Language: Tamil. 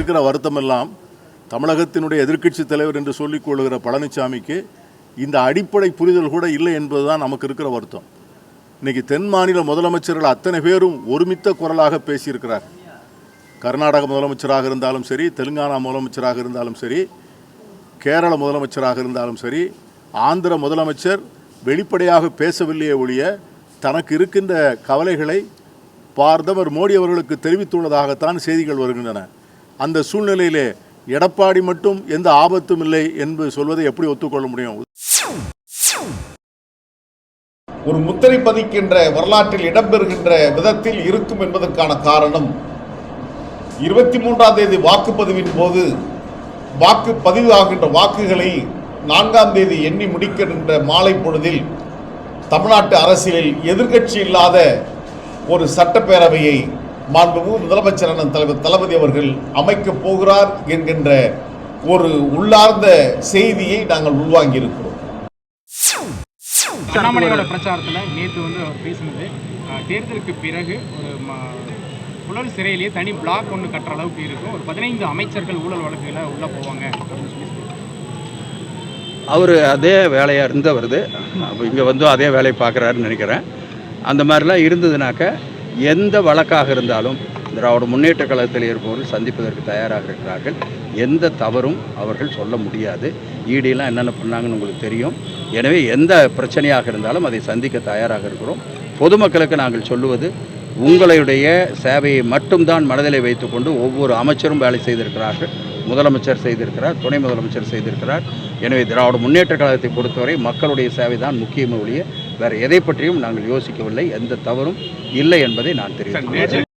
இருக்கிற வருத்தம் எல்லாம் தமிழகத்தினுடைய எதிர்க்கட்சி தலைவர் என்று சொல்லிக் கொள்கிற பழனிசாமிக்கு இந்த அடிப்படை புரிதல் கூட இல்லை என்பதுதான் நமக்கு இருக்கிற வருத்தம். இன்னைக்கு தென் மாநில முதலமைச்சர்கள் அத்தனை பேரும் ஒருமித்த குரலாக பேசியிருக்கிறார். கர்நாடக முதலமைச்சராக இருந்தாலும் சரி, தெலுங்கானா முதலமைச்சராக இருந்தாலும் சரி, கேரள முதலமைச்சராக இருந்தாலும் சரி, ஆந்திர முதலமைச்சர் வெளிப்படையாக பேசவில்லையே ஒழிய தனக்கு இருக்கின்ற கவலைகளை பிரதமர் மோடி அவர்களுக்கு தெரிவித்துள்ளதாகத்தான் செய்திகள் வருகின்றன. அந்த சூழ்நிலையிலே எடப்பாடி மட்டும் எந்த ஆபத்தும் இல்லை என்று சொல்வதை எப்படி ஒத்துக்கொள்ள முடியும்? ஒரு முத்திரை பதிக்கின்ற வரலாற்றில் இடம்பெறுகின்ற விதத்தில் இருக்கும் என்பதற்கான காரணம் 23ஆம் தேதி வாக்குப்பதிவின் போது வாக்குப்பதிவு ஆகின்ற வாக்குகளை 4ஆம் தேதி எண்ணி முடிக்கின்ற மாலை பொழுதில் தமிழ்நாட்டு அரசியலில் எதிர்க்கட்சி இல்லாத ஒரு சட்டப்பேரவையை மாண்புமிகு முதலமைச்சர் தலைவர் தளபதி அவர்கள் அமைக்கப் போகிறார் என்கின்ற ஒரு உள்ளார்ந்த செய்தியை நாங்கள் உள்வாங்கி இருக்கிறோம். அண்ணாமலையோட பிரச்சாரத்தில் நேற்று அவர் பேசினது தேர்தலுக்கு பிறகு ஒரு புழல் சிறையிலேயே தனி பிளாக் ஒன்று கட்டுற அளவுக்கு இருக்கும், ஒரு 15 அமைச்சர்கள் ஊழல் வழக்குகளை உள்ளே போவாங்க அப்படின்னு சொல்லி அவர் அதே வேலையாக இருந்து வருது. இங்கே அதே வேலையை பார்க்குறாருன்னு நினைக்கிறேன். அந்த மாதிரிலாம் இருந்ததுனாக்க எந்த வழக்காக இருந்தாலும் திராவிட முன்னேற்ற கழகத்தில் இருப்பவர்கள் சந்திப்பதற்கு தயாராக இருக்கிறார்கள். எந்த தவறும் அவர்கள் சொல்ல முடியாது. ஈடியெல்லாம் என்னென்ன பண்ணாங்கன்னு உங்களுக்கு தெரியும். எனவே எந்த பிரச்சனையாக இருந்தாலும் அதை சந்திக்க தயாராக இருக்கிறோம். பொதுமக்களுக்கு நாங்கள் சொல்லுவது, உங்களுடைய சேவையை மட்டும்தான் மனதிலே வைத்துக்கொண்டு ஒவ்வொரு அமைச்சரும் வேலை செய்திருக்கிறார்கள். முதலமைச்சர் செய்திருக்கிறார், துணை முதலமைச்சர் செய்திருக்கிறார். எனவே திராவிட முன்னேற்ற கழகத்தை பொறுத்தவரை மக்களுடைய சேவை தான் முக்கியமே ஒழிய வேறு எதை பற்றியும் நாங்கள் யோசிக்கவில்லை. எந்த தவறும் இல்லை என்பதை நான் தெரிவிக்கிறேன்.